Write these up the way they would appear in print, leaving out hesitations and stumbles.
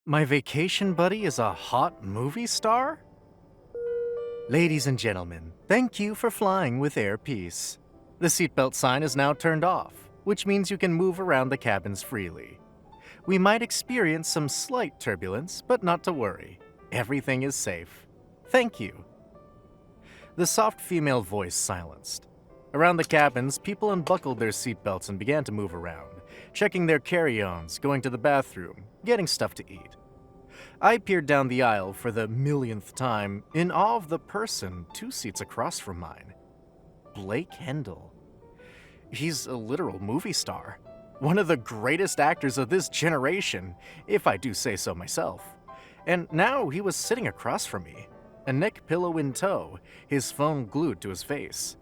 My vacation buddy is a hot movie star? Ladies and gentlemen, thank you for flying with Air Peace. The seatbelt sign is now turned off, which means you can move around the cabins freely. We might experience some slight turbulence, but not to worry. Everything is safe. Thank you. The soft female voice silenced. Around the cabins, people unbuckled their seatbelts and began to move around, checking their carry-ons, going to the bathroom, getting stuff to eat. I peered down the aisle for the millionth time, in awe of the person 2 seats across from mine. Blake Hendell. He's a literal movie star. One of the greatest actors of this generation, if I do say so myself. And now he was sitting across from me, a neck pillow in tow, his phone glued to his face.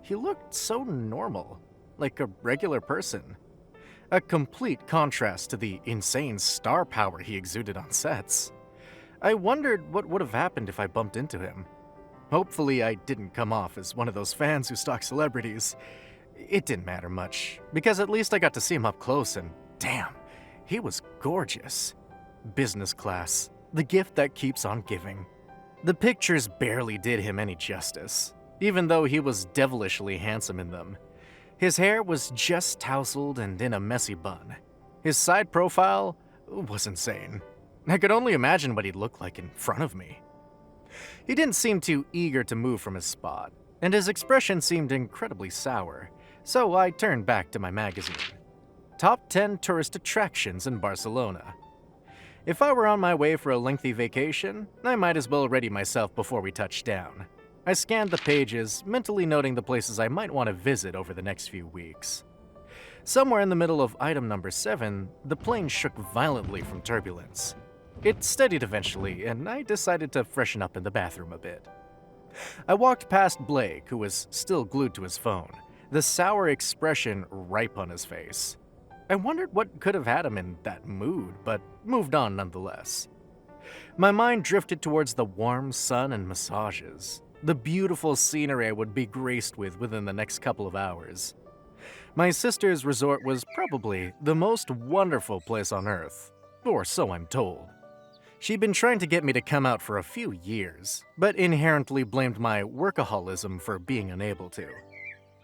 He looked so normal, like a regular person. A complete contrast to the insane star power he exuded on sets. I wondered what would have happened if I bumped into him. Hopefully I didn't come off as one of those fans who stalk celebrities. It didn't matter much, because at least I got to see him up close and damn, he was gorgeous. Business class, the gift that keeps on giving. The pictures barely did him any justice, even though he was devilishly handsome in them. His hair was just tousled and in a messy bun. His side profile was insane. I could only imagine what he'd look like in front of me. He didn't seem too eager to move from his spot, and his expression seemed incredibly sour, so I turned back to my magazine. Top 10 Tourist Attractions in Barcelona. If I were on my way for a lengthy vacation, I might as well ready myself before we touched down. I scanned the pages, mentally noting the places I might want to visit over the next few weeks. Somewhere in the middle of item number 7, the plane shook violently from turbulence. It steadied eventually, and I decided to freshen up in the bathroom a bit. I walked past Blake, who was still glued to his phone, the sour expression ripe on his face. I wondered what could have had him in that mood, but moved on nonetheless. My mind drifted towards the warm sun and massages, the beautiful scenery I would be graced with within the next couple of hours. My sister's resort was probably the most wonderful place on earth, or so I'm told. She'd been trying to get me to come out for a few years, but inherently blamed my workaholism for being unable to.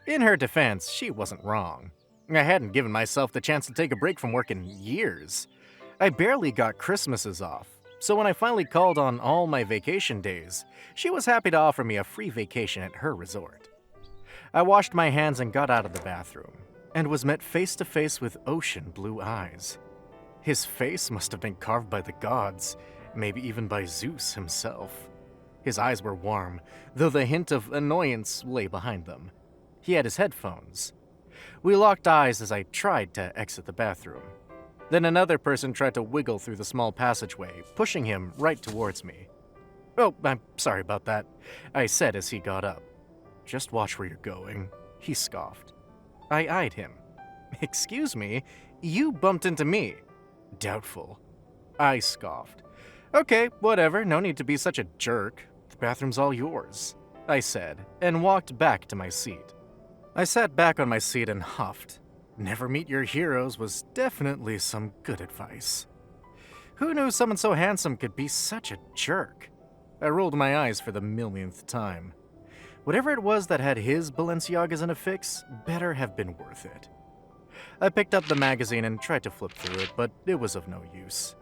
In her defense, she wasn't wrong. I hadn't given myself the chance to take a break from work in years. I barely got Christmases off, so when I finally called on all my vacation days, she was happy to offer me a free vacation at her resort. I washed my hands and got out of the bathroom, and was met face to face with ocean blue eyes. His face must have been carved by the gods, maybe even by Zeus himself. His eyes were warm, though the hint of annoyance lay behind them. He had his headphones. We locked eyes as I tried to exit the bathroom. Then another person tried to wiggle through the small passageway, pushing him right towards me. "Oh, I'm sorry about that," I said as he got up. "Just watch where you're going," he scoffed. I eyed him. "Excuse me, you bumped into me." "Doubtful." I scoffed. "Okay, whatever, no need to be such a jerk. The bathroom's all yours," I said, and walked back to my seat. I sat back on my seat and huffed. Never meet your heroes was definitely some good advice. Who knew someone so handsome could be such a jerk? I rolled my eyes for the millionth time. Whatever it was that had his Balenciagas in a fix better have been worth it. I picked up the magazine and tried to flip through it, but it was of no use.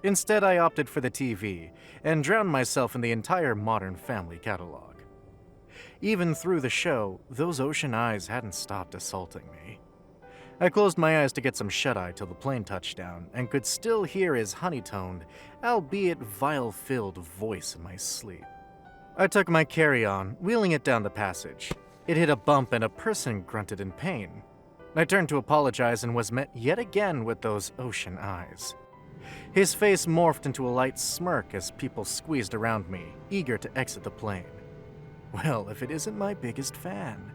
Instead, I opted for the TV and drowned myself in the entire Modern Family catalog. Even through the show, those ocean eyes hadn't stopped assaulting me. I closed my eyes to get some shut-eye till the plane touched down and could still hear his honey-toned, albeit vial-filled voice in my sleep. I took my carry-on, wheeling it down the passage. It hit a bump and a person grunted in pain. I turned to apologize and was met yet again with those ocean eyes. His face morphed into a light smirk as people squeezed around me, eager to exit the plane. "Well, if it isn't my biggest fan,"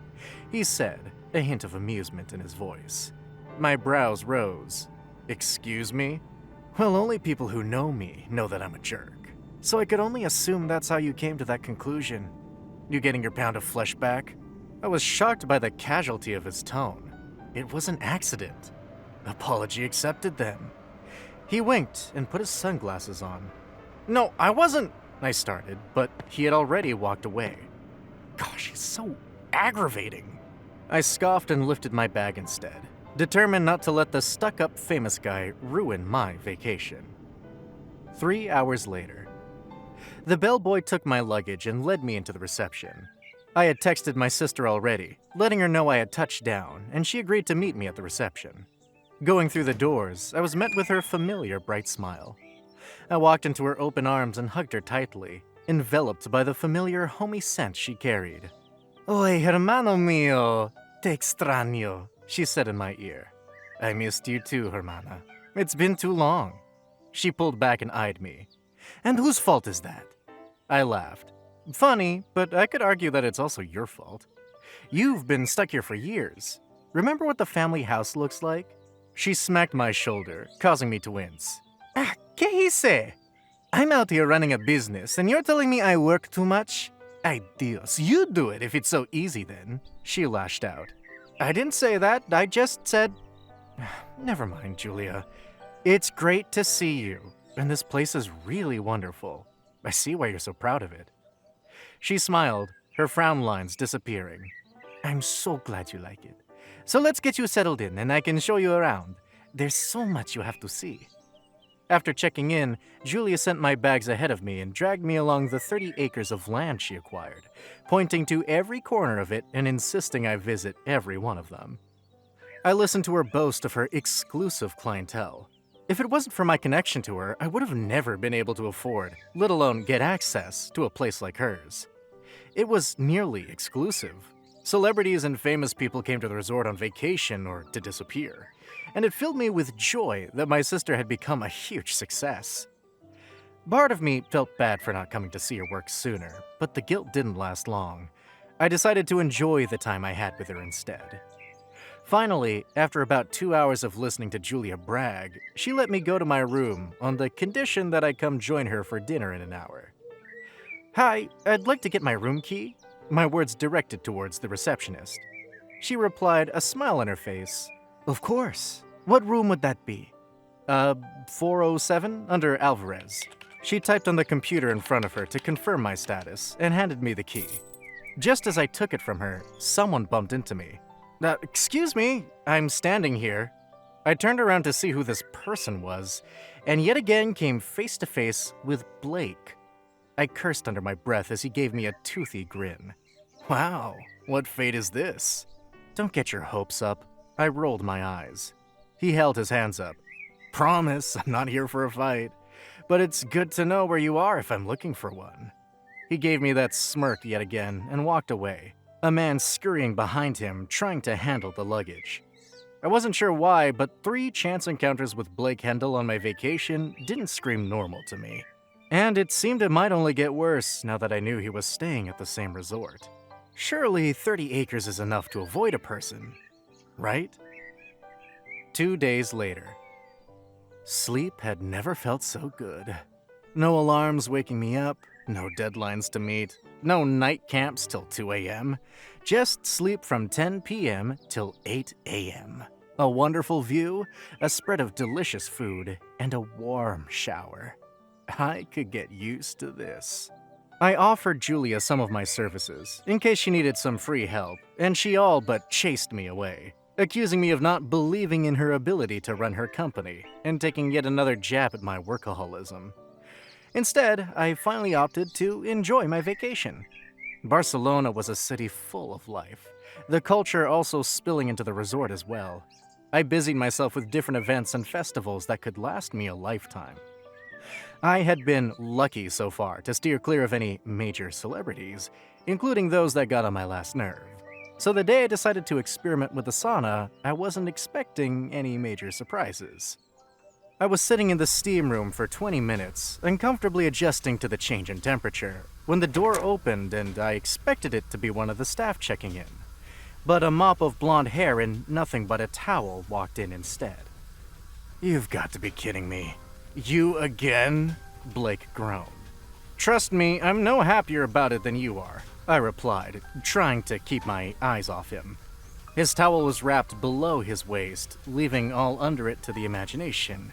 he said, a hint of amusement in his voice. My brows rose. "Excuse me?" "Well, only people who know me know that I'm a jerk, so I could only assume that's how you came to that conclusion. You getting your pound of flesh back?" I was shocked by the casualty of his tone. It was an accident. Apology accepted then. He winked and put his sunglasses on. "No, I wasn't," I started, but he had already walked away. Gosh, he's so aggravating. I scoffed and lifted my bag instead, determined not to let the stuck-up famous guy ruin my vacation. 3 hours later. The bellboy took my luggage and led me into the reception. I had texted my sister already, letting her know I had touched down, and she agreed to meet me at the reception. Going through the doors, I was met with her familiar bright smile. I walked into her open arms and hugged her tightly, enveloped by the familiar homey scent she carried. "Oye, hermano mío, te extraño," she said in my ear. "I missed you too, hermana. It's been too long." She pulled back and eyed me. "And whose fault is that?" I laughed. "Funny, but I could argue that it's also your fault. You've been stuck here for years. Remember what the family house looks like?" She smacked my shoulder, causing me to wince. "Ah, ¿qué hice? I'm out here running a business, and you're telling me I work too much? Ay Dios, you do it if it's so easy then," she lashed out. "I didn't say that, I just said..." "Never mind, Julia. It's great to see you, and this place is really wonderful. I see why you're so proud of it." She smiled, her frown lines disappearing. "I'm so glad you like it. So let's get you settled in and I can show you around. There's so much you have to see." After checking in, Julia sent my bags ahead of me and dragged me along the 30 acres of land she acquired, pointing to every corner of it and insisting I visit every one of them. I listened to her boast of her exclusive clientele. If it wasn't for my connection to her, I would have never been able to afford, let alone get access, to a place like hers. It was nearly exclusive. Celebrities and famous people came to the resort on vacation or to disappear, and it filled me with joy that my sister had become a huge success. Part of me felt bad for not coming to see her work sooner, but the guilt didn't last long. I decided to enjoy the time I had with her instead. Finally, after about 2 hours of listening to Julia brag, she let me go to my room on the condition that I come join her for dinner in an hour. "Hi, I'd like to get my room key," my words directed towards the receptionist. She replied, a smile on her face. "Of course. What room would that be?" 407, under Alvarez." She typed on the computer in front of her to confirm my status and handed me the key. Just as I took it from her, someone bumped into me. Excuse me, I'm standing here." I turned around to see who this person was, and yet again came face to face with Blake. I cursed under my breath as he gave me a toothy grin. "Wow, what fate is this?" "Don't get your hopes up." I rolled my eyes. He held his hands up. "Promise, I'm not here for a fight, but it's good to know where you are if I'm looking for one." He gave me that smirk yet again and walked away, a man scurrying behind him, trying to handle the luggage. I wasn't sure why, but 3 chance encounters with Blake Hendell on my vacation didn't scream normal to me. And it seemed it might only get worse now that I knew he was staying at the same resort. Surely 30 acres is enough to avoid a person, right? 2 days later. Sleep had never felt so good. No alarms waking me up, no deadlines to meet, no night camps till 2 a.m., just sleep from 10 p.m. till 8 a.m. A wonderful view, a spread of delicious food, and a warm shower. I could get used to this. I offered Julia some of my services, in case she needed some free help, and she all but chased me away, accusing me of not believing in her ability to run her company, and taking yet another jab at my workaholism. Instead, I finally opted to enjoy my vacation. Barcelona was a city full of life, the culture also spilling into the resort as well. I busied myself with different events and festivals that could last me a lifetime. I had been lucky so far to steer clear of any major celebrities, including those that got on my last nerve. So the day I decided to experiment with the sauna, I wasn't expecting any major surprises. I was sitting in the steam room for 20 minutes, uncomfortably adjusting to the change in temperature, when the door opened and I expected it to be one of the staff checking in. But a mop of blonde hair and nothing but a towel walked in instead. "You've got to be kidding me. You again?" Blake groaned. "Trust me, I'm no happier about it than you are," I replied, trying to keep my eyes off him. His towel was wrapped below his waist, leaving all under it to the imagination.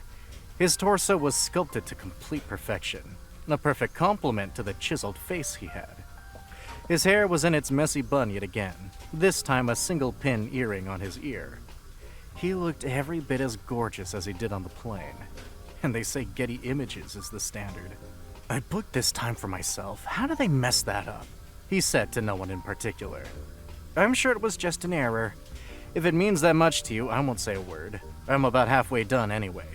His torso was sculpted to complete perfection, a perfect complement to the chiseled face he had. His hair was in its messy bun yet again, this time a single pin earring on his ear. He looked every bit as gorgeous as he did on the plane, and they say Getty Images is the standard. I booked this time for myself. How did they mess that up? He said to no one in particular. I'm sure it was just an error. If it means that much to you, I won't say a word. I'm about halfway done anyway.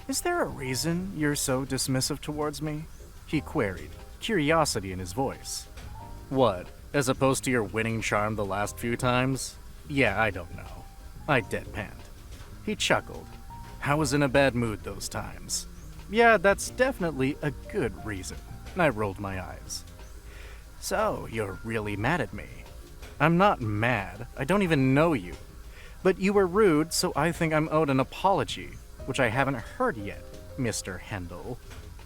Is there a reason you're so dismissive towards me? He queried, curiosity in his voice. What, as opposed to your winning charm the last few times? Yeah, I don't know. I deadpanned. He chuckled. I was in a bad mood those times. Yeah, that's definitely a good reason. I rolled my eyes. So, you're really mad at me? I'm not mad. I don't even know you. But you were rude, so I think I'm owed an apology, which I haven't heard yet, Mr. Hendell.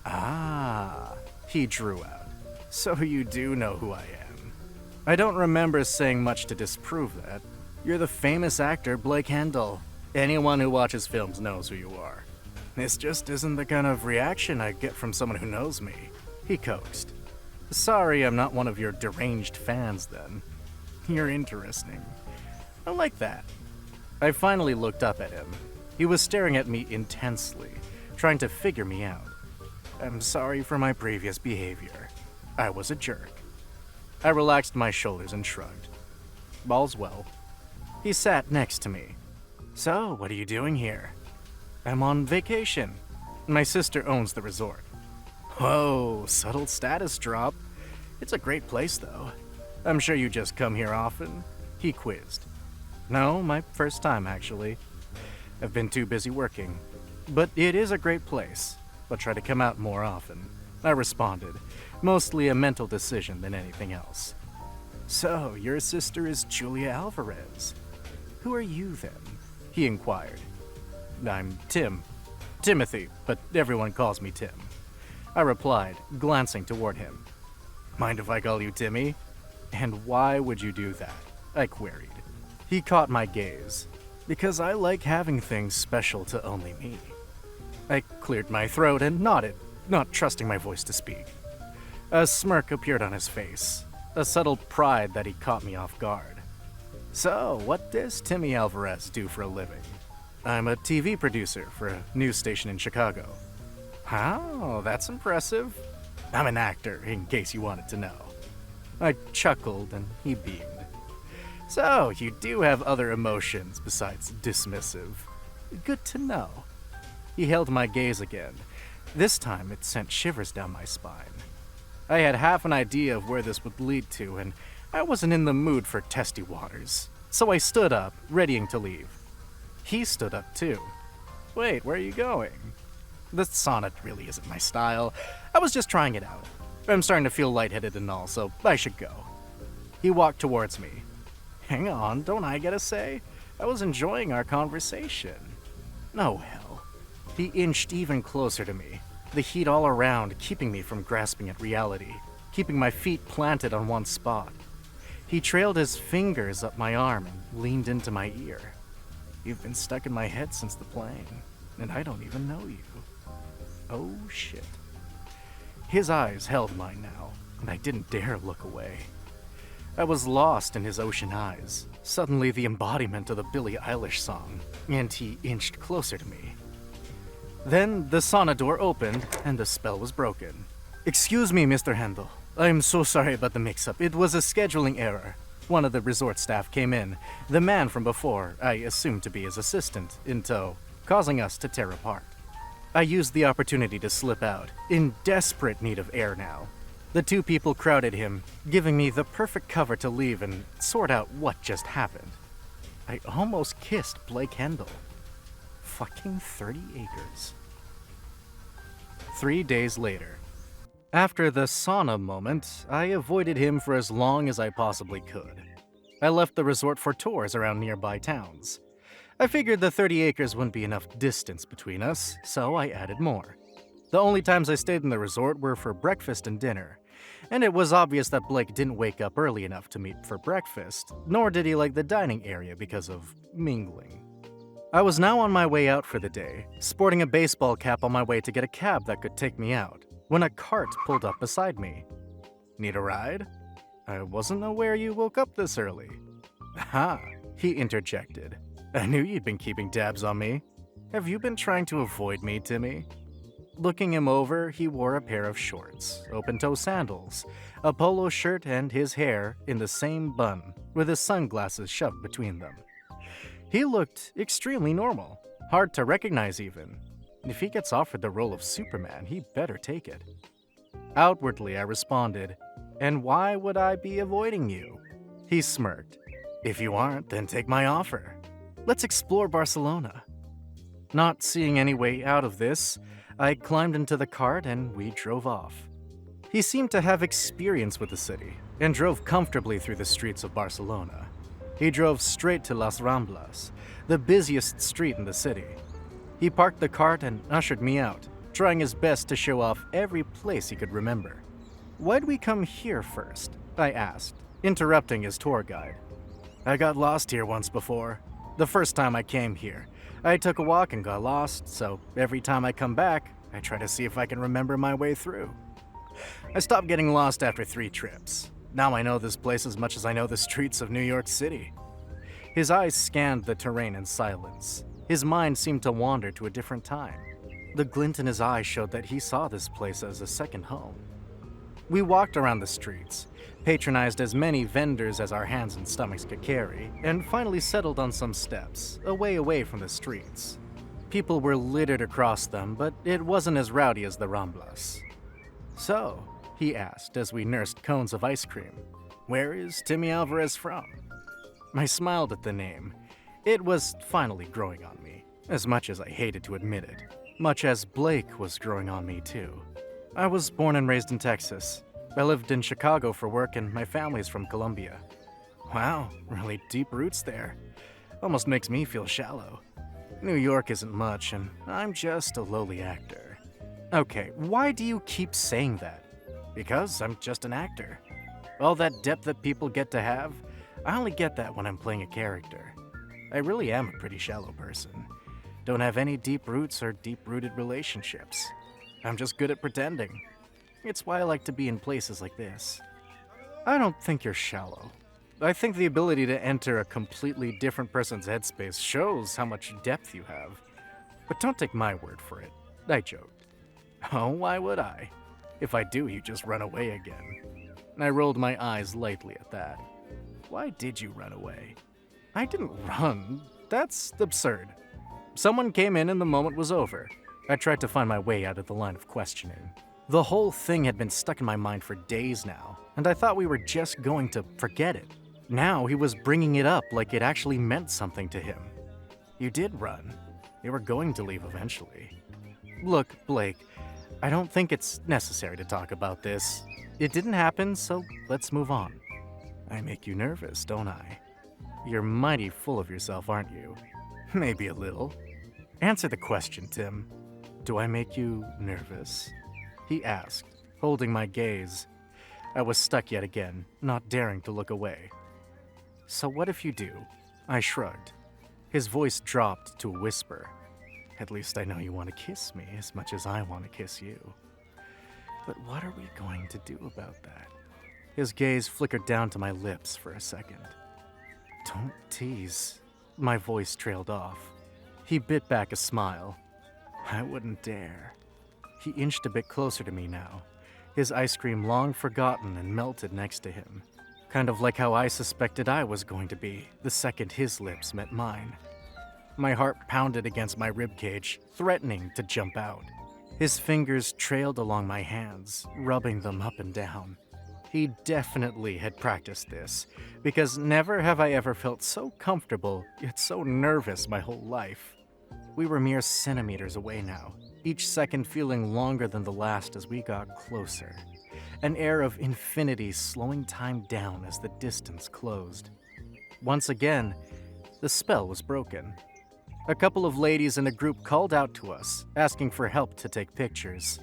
Ah, he drew out. So you do know who I am. I don't remember saying much to disprove that. You're the famous actor Blake Hendell. Anyone who watches films knows who you are. This just isn't the kind of reaction I get from someone who knows me, he coaxed. Sorry I'm not one of your deranged fans then. You're interesting. I like that. I finally looked up at him. He was staring at me intensely, trying to figure me out. I'm sorry for my previous behavior. I was a jerk. I relaxed my shoulders and shrugged. All's well. He sat next to me. So, what are you doing here? I'm on vacation. My sister owns the resort. Whoa, subtle status drop. It's a great place, though. I'm sure you just come here often? He quizzed. No, my first time, actually. I've been too busy working. But it is a great place. I'll try to come out more often. I responded, mostly a mental decision than anything else. So, your sister is Julia Alvarez. Who are you, then? He inquired. I'm Tim. Timothy, but everyone calls me Tim. I replied, glancing toward him. Mind if I call you Timmy? And why would you do that? I queried. He caught my gaze. Because I like having things special to only me. I cleared my throat and nodded, not trusting my voice to speak. A smirk appeared on his face, a subtle pride that he caught me off guard. So, what does Timmy Alvarez do for a living? I'm a TV producer for a news station in Chicago. Oh, that's impressive. I'm an actor, in case you wanted to know. I chuckled and he beamed. So, you do have other emotions besides dismissive. Good to know. He held my gaze again. This time it sent shivers down my spine. I had half an idea of where this would lead to, and I wasn't in the mood for testy waters. So I stood up, readying to leave. He stood up too. Wait, where are you going? The sauna really isn't my style. I was just trying it out. I'm starting to feel lightheaded and all, so I should go. He walked towards me. Hang on, don't I get a say? I was enjoying our conversation. No hell. He inched even closer to me, the heat all around keeping me from grasping at reality, keeping my feet planted on one spot. He trailed his fingers up my arm and leaned into my ear. You've been stuck in my head since the plane, and I don't even know you. Oh shit. His eyes held mine now, and I didn't dare look away. I was lost in his ocean eyes, suddenly the embodiment of the Billie Eilish song, and he inched closer to me. Then the sauna door opened, and the spell was broken. Excuse me, Mr. Hendell. I'm so sorry about the mix-up. It was a scheduling error. One of the resort staff came in, the man from before, I assumed to be his assistant, in tow, causing us to tear apart. I used the opportunity to slip out, in desperate need of air now. The two people crowded him, giving me the perfect cover to leave and sort out what just happened. I almost kissed Blake Hendell. Fucking 30 acres. 3 days later. After the sauna moment, I avoided him for as long as I possibly could. I left the resort for tours around nearby towns. I figured the 30 acres wouldn't be enough distance between us, so I added more. The only times I stayed in the resort were for breakfast and dinner, and it was obvious that Blake didn't wake up early enough to meet for breakfast, nor did he like the dining area because of mingling. I was now on my way out for the day, sporting a baseball cap on my way to get a cab that could take me out, when a cart pulled up beside me. Need a ride? I wasn't aware you woke up this early. Ha, he interjected. I knew you'd been keeping tabs on me. Have you been trying to avoid me, Timmy? Looking him over, he wore a pair of shorts, open-toe sandals, a polo shirt, and his hair in the same bun, with his sunglasses shoved between them. He looked extremely normal, hard to recognize even. If he gets offered the role of Superman, he better take it. Outwardly, I responded, "And why would I be avoiding you?" He smirked. "If you aren't, then take my offer. Let's explore Barcelona." Not seeing any way out of this, I climbed into the cart and we drove off. He seemed to have experience with the city and drove comfortably through the streets of Barcelona. He drove straight to Las Ramblas, the busiest street in the city. He parked the cart and ushered me out, trying his best to show off every place he could remember. "Why'd we come here first?" I asked, interrupting his tour guide. "I got lost here once before. The first time I came here, I took a walk and got lost, so every time I come back, I try to see if I can remember my way through. I stopped getting lost after 3 trips. Now I know this place as much as I know the streets of New York City." His eyes scanned the terrain in silence. His mind seemed to wander to a different time. The glint in his eye showed that he saw this place as a second home. We walked around the streets, patronized as many vendors as our hands and stomachs could carry, and finally settled on some steps, away from the streets. People were littered across them, but it wasn't as rowdy as the Ramblas. "So," he asked as we nursed cones of ice cream, "where is Timmy Alvarez from?" I smiled at the name. It was finally growing on me, as much as I hated to admit it, much as Blake was growing on me too. I was born and raised in Texas. I lived in Chicago for work and my family's from Colombia. Wow, really deep roots there. Almost makes me feel shallow. New York isn't much and I'm just a lowly actor. Okay, why do you keep saying that? Because I'm just an actor. All that depth that people get to have, I only get that when I'm playing a character. I really am a pretty shallow person. Don't have any deep roots or deep-rooted relationships. I'm just good at pretending. It's why I like to be in places like this. I don't think you're shallow. I think the ability to enter a completely different person's headspace shows how much depth you have. But don't take my word for it. I joked. Oh, why would I? If I do, you just run away again. I rolled my eyes lightly at that. Why did you run away? I didn't run. That's absurd. Someone came in and the moment was over. I tried to find my way out of the line of questioning. The whole thing had been stuck in my mind for days now, and I thought we were just going to forget it. Now he was bringing it up like it actually meant something to him. You did run. You were going to leave eventually. Look, Blake, I don't think it's necessary to talk about this. It didn't happen, so let's move on. I make you nervous, don't I? You're mighty full of yourself, aren't you? Maybe a little. Answer the question, Tim. Do I make you nervous? He asked, holding my gaze. I was stuck yet again, not daring to look away. So what if you do? I shrugged. His voice dropped to a whisper. At least I know you want to kiss me as much as I want to kiss you. But what are we going to do about that? His gaze flickered down to my lips for a second. Don't tease. My voice trailed off. He bit back a smile. I wouldn't dare. He inched a bit closer to me now, his ice cream long forgotten and melted next to him. Kind of like how I suspected I was going to be the second his lips met mine. My heart pounded against my ribcage, threatening to jump out. His fingers trailed along my hands, rubbing them up and down. He definitely had practiced this, because never have I ever felt so comfortable, yet so nervous my whole life. We were mere centimeters away now, each second feeling longer than the last as we got closer. An air of infinity slowing time down as the distance closed. Once again, the spell was broken. A couple of ladies in a group called out to us, asking for help to take pictures.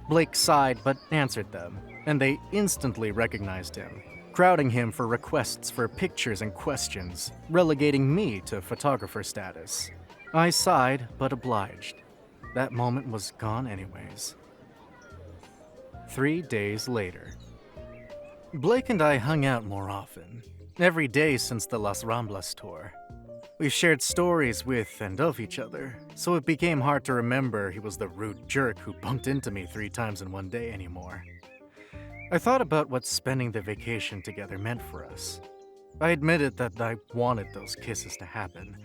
Blake sighed but answered them, and they instantly recognized him. crowding him for requests for pictures and questions, relegating me to photographer status. I sighed, but obliged. That moment was gone anyways. 3 days later. Blake and I hung out more often, every day since the Las Ramblas tour. We shared stories with and of each other, so it became hard to remember he was the rude jerk who bumped into me 3 times in one day anymore. I thought about what spending the vacation together meant for us. I admitted that I wanted those kisses to happen,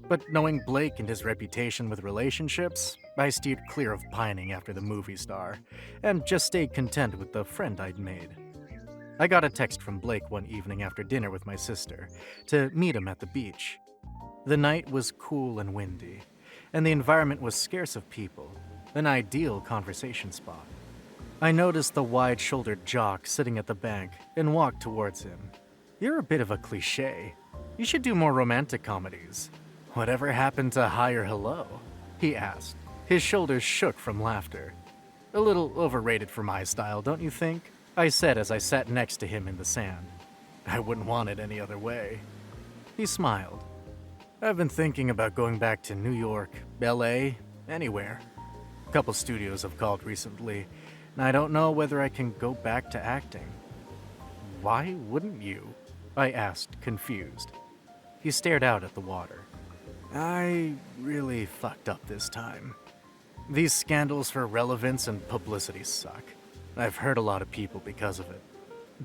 but knowing Blake and his reputation with relationships, I steered clear of pining after the movie star, and just stayed content with the friend I'd made. I got a text from Blake one evening after dinner with my sister to meet him at the beach. The night was cool and windy, and the environment was scarce of people, an ideal conversation spot. I noticed the wide-shouldered jock sitting at the bank and walked towards him. "You're a bit of a cliché. You should do more romantic comedies. Whatever happened to Hi or Hello?" he asked. His shoulders shook from laughter. "A little overrated for my style, don't you think?" I said as I sat next to him in the sand. "I wouldn't want it any other way." He smiled. "I've been thinking about going back to New York, LA, anywhere. A couple studios have called recently, and I don't know whether I can go back to acting." "Why wouldn't you?" I asked, confused. He stared out at the water. "I really fucked up this time. These scandals for relevance and publicity suck. I've hurt a lot of people because of it.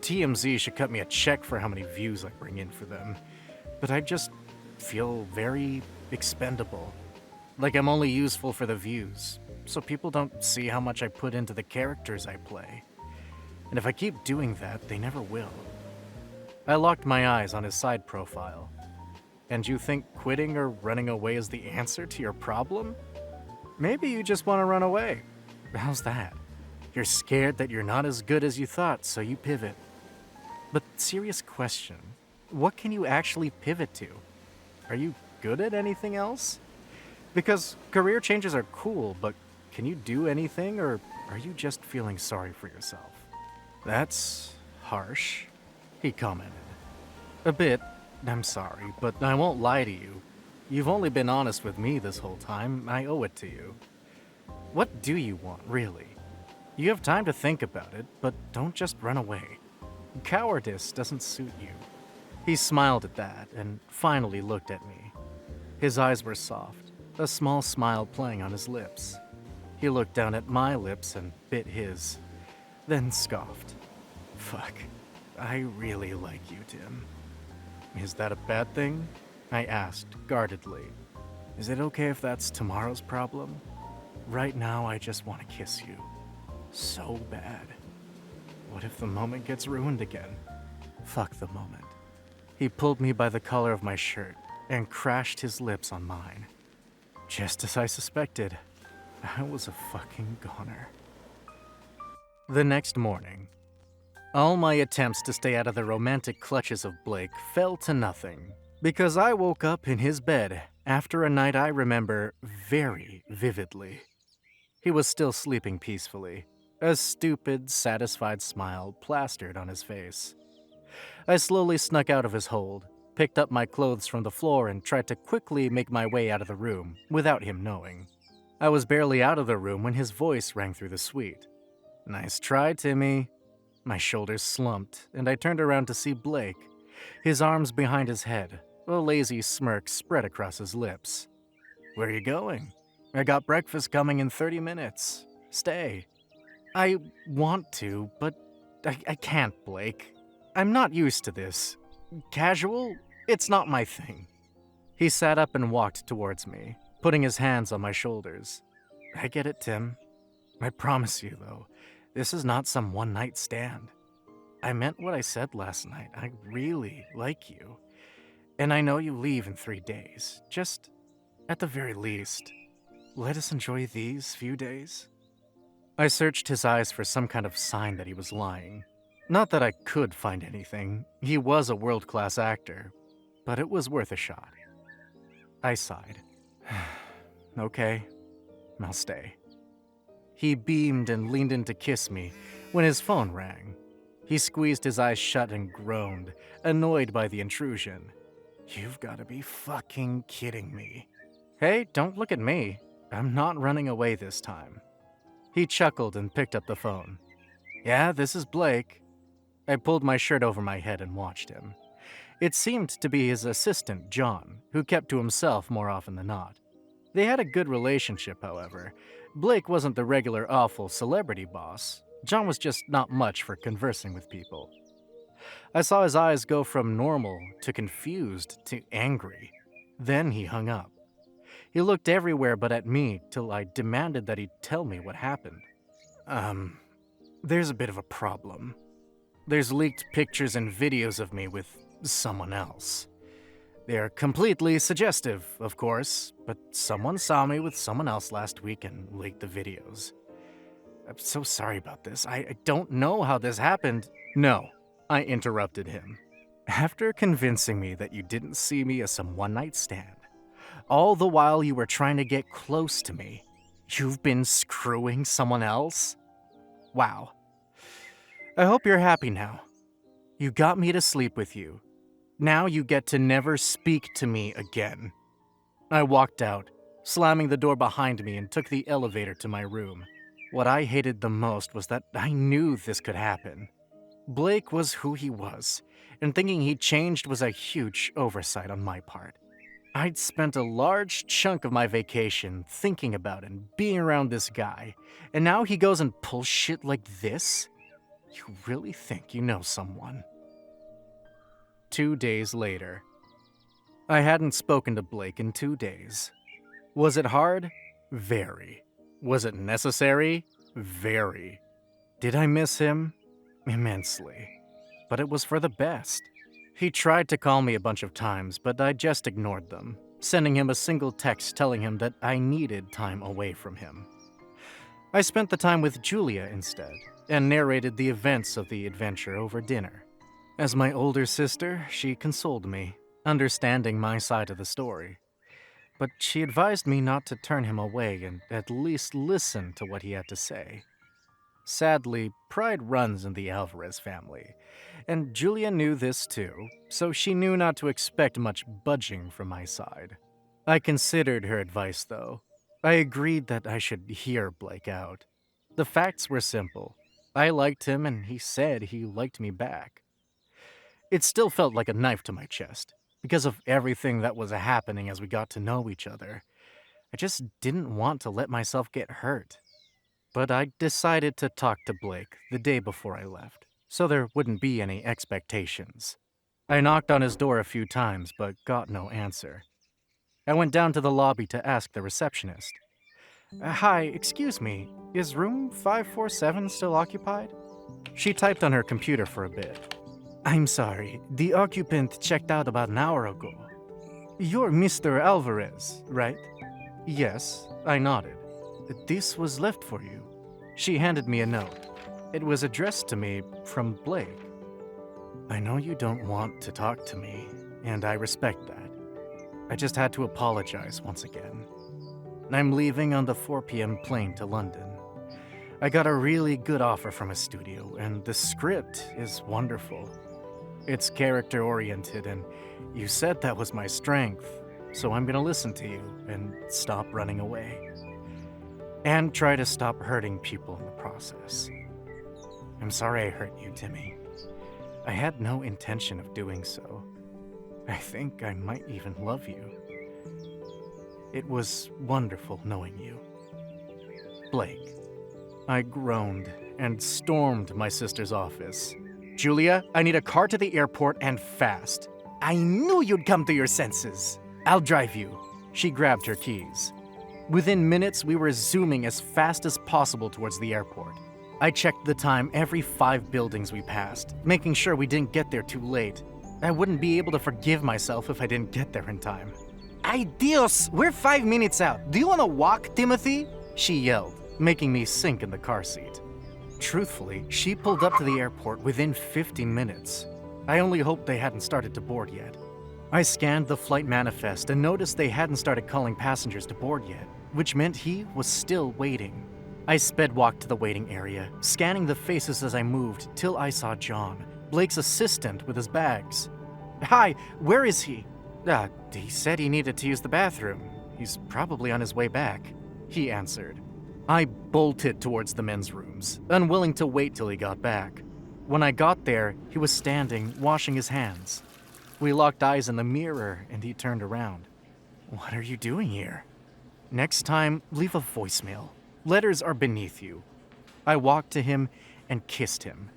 TMZ should cut me a check for how many views I bring in for them, but I just feel very expendable. Like I'm only useful for the views, so people don't see how much I put into the characters I play. And if I keep doing that, they never will." I locked my eyes on his side profile. "And you think quitting or running away is the answer to your problem? Maybe you just want to run away. How's that? You're scared that you're not as good as you thought, so you pivot. But serious question, what can you actually pivot to? Are you good at anything else? Because career changes are cool, but can you do anything, or are you just feeling sorry for yourself?" "That's harsh," he commented. "A bit. I'm sorry, but I won't lie to you. You've only been honest with me this whole time. I owe it to you. What do you want, really? You have time to think about it, but don't just run away. Cowardice doesn't suit you." He smiled at that and finally looked at me. His eyes were soft, a small smile playing on his lips. He looked down at my lips and bit his, then scoffed. "Fuck, I really like you, Tim." "Is that a bad thing?" I asked, guardedly. "Is it okay if that's tomorrow's problem? Right now, I just want to kiss you. So bad. What if the moment gets ruined again?" "Fuck the moment." He pulled me by the collar of my shirt and crashed his lips on mine. Just as I suspected, I was a fucking goner. The next morning, all my attempts to stay out of the romantic clutches of Blake fell to nothing, because I woke up in his bed after a night I remember very vividly. He was still sleeping peacefully, a stupid, satisfied smile plastered on his face. I slowly snuck out of his hold, picked up my clothes from the floor, and tried to quickly make my way out of the room without him knowing. I was barely out of the room when his voice rang through the suite. "Nice try, Timmy." My shoulders slumped, and I turned around to see Blake, his arms behind his head, a lazy smirk spread across his lips. "Where are you going?" "I got breakfast coming in 30 minutes. Stay." "I want to, but I can't, Blake. I'm not used to this. Casual? It's not my thing." He sat up and walked towards me, putting his hands on my shoulders. "I get it, Tim. I promise you, though, this is not some one-night stand. I meant what I said last night. I really like you. And I know you leave in 3 days. Just, at the very least, let us enjoy these few days." I searched his eyes for some kind of sign that he was lying. Not that I could find anything. He was a world-class actor, but it was worth a shot. I sighed. "Okay, I'll stay." He beamed and leaned in to kiss me when his phone rang. He squeezed his eyes shut and groaned, annoyed by the intrusion. You've gotta be fucking kidding me. Hey, don't look at me. I'm not running away this time. He chuckled and picked up the phone. Yeah, this is Blake. I pulled my shirt over my head and watched him. It seemed to be his assistant, John, who kept to himself more often than not. They had a good relationship, however. Blake wasn't the regular awful celebrity boss. John was just not much for conversing with people. I saw his eyes go from normal to confused to angry. Then he hung up. He looked everywhere but at me till I demanded that he tell me what happened. There's a bit of a problem. There's leaked pictures and videos of me with someone else. They're completely suggestive, of course, but someone saw me with someone else last week and leaked the videos. I'm so sorry about this. I don't know how this happened. No, I interrupted him. After convincing me that you didn't see me as some one-night stand, all the while you were trying to get close to me, you've been screwing someone else? Wow. I hope you're happy now. You got me to sleep with you. Now you get to never speak to me again. I walked out, slamming the door behind me, and took the elevator to my room. What I hated the most was that I knew this could happen. Blake was who he was, and thinking he changed was a huge oversight on my part. I'd spent a large chunk of my vacation thinking about and being around this guy, and now he goes and pulls shit like this? You really think you know someone? 2 days later. I hadn't spoken to Blake in 2 days. Was it hard? Very. Was it necessary? Very. Did I miss him? Immensely. But it was for the best. He tried to call me a bunch of times, but I just ignored them, sending him a single text telling him that I needed time away from him. I spent the time with Julia instead, and narrated the events of the adventure over dinner. As my older sister, she consoled me, understanding my side of the story. But she advised me not to turn him away and at least listen to what he had to say. Sadly, pride runs in the Alvarez family, and Julia knew this too, so she knew not to expect much budging from my side. I considered her advice, though. I agreed that I should hear Blake out. The facts were simple. I liked him, and he said he liked me back. It still felt like a knife to my chest, because of everything that was happening as we got to know each other. I just didn't want to let myself get hurt. But I decided to talk to Blake the day before I left, so there wouldn't be any expectations. I knocked on his door a few times, but got no answer. I went down to the lobby to ask the receptionist. Hi, excuse me, is room 547 still occupied? She typed on her computer for a bit. I'm sorry, the occupant checked out about an hour ago. You're Mr. Alvarez, right? Yes, I nodded. This was left for you. She handed me a note. It was addressed to me from Blake. I know you don't want to talk to me, and I respect that. I just had to apologize once again. I'm leaving on the 4 p.m. plane to London. I got a really good offer from a studio, and the script is wonderful. It's character-oriented, and you said that was my strength, so I'm gonna listen to you and stop running away. And try to stop hurting people in the process. I'm sorry I hurt you, Timmy. I had no intention of doing so. I think I might even love you. It was wonderful knowing you. Blake. I groaned and stormed my sister's office. Julia, I need a car to the airport and fast. I knew you'd come to your senses. I'll drive you. She grabbed her keys. Within minutes, we were zooming as fast as possible towards the airport. I checked the time every 5 buildings we passed, making sure we didn't get there too late. I wouldn't be able to forgive myself if I didn't get there in time. Ay Dios, we're 5 minutes out. Do you want to walk, Timothy? She yelled, making me sink in the car seat. Truthfully, she pulled up to the airport within 15 minutes. I only hoped they hadn't started to board yet. I scanned the flight manifest and noticed they hadn't started calling passengers to board yet, which meant he was still waiting. I sped walked to the waiting area, scanning the faces as I moved till I saw John, Blake's assistant, with his bags. "Hi, where is he?" He said he needed to use the bathroom. He's probably on his way back," he answered. I bolted towards the men's rooms, unwilling to wait till he got back. When I got there, he was standing, washing his hands. We locked eyes in the mirror, and he turned around. "What are you doing here?" "Next time, leave a voicemail. Letters are beneath you." I walked to him and kissed him.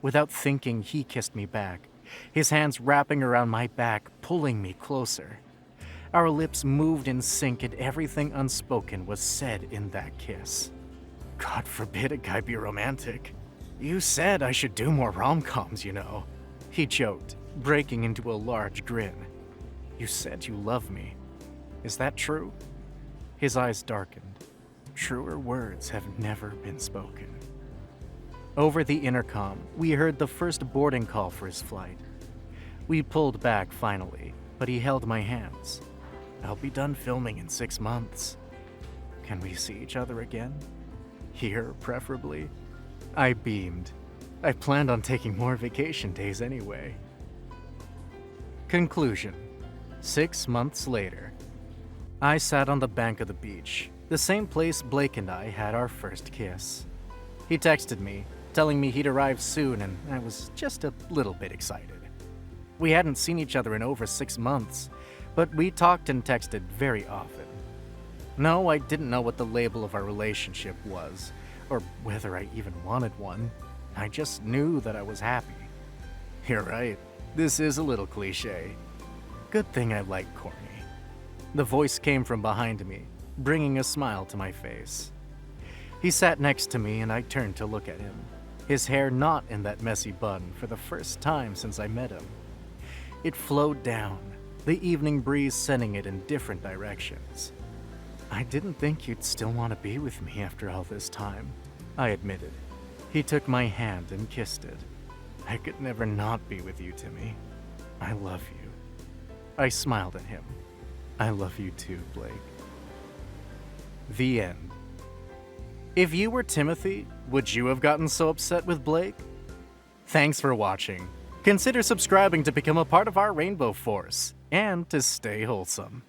Without thinking, he kissed me back, his hands wrapping around my back, pulling me closer. Our lips moved in sync, and everything unspoken was said in that kiss. God forbid a guy be romantic. "You said I should do more rom-coms, you know," he joked, breaking into a large grin. "You said you love me. Is that true?" His eyes darkened. Truer words have never been spoken. Over the intercom, we heard the first boarding call for his flight. We pulled back finally, but he held my hands. "I'll be done filming in 6 months. Can we see each other again? Here, preferably?" I beamed. I planned on taking more vacation days anyway. Conclusion. 6 months later. I sat on the bank of the beach, the same place Blake and I had our first kiss. He texted me, telling me he'd arrive soon, and I was just a little bit excited. We hadn't seen each other in over 6 months, but we talked and texted very often. No, I didn't know what the label of our relationship was, or whether I even wanted one. I just knew that I was happy. You're right, this is a little cliche. Good thing I like corny. The voice came from behind me, bringing a smile to my face. He sat next to me, and I turned to look at him, his hair not in that messy bun for the first time since I met him. It flowed down, the evening breeze sending it in different directions. "I didn't think you'd still want to be with me after all this time," I admitted. He took my hand and kissed it. "I could never not be with you, Timmy. I love you." I smiled at him. "I love you too, Blake." The end. If you were Timothy, would you have gotten so upset with Blake? Thanks for watching. Consider subscribing to become a part of our Rainbow Force and to stay wholesome.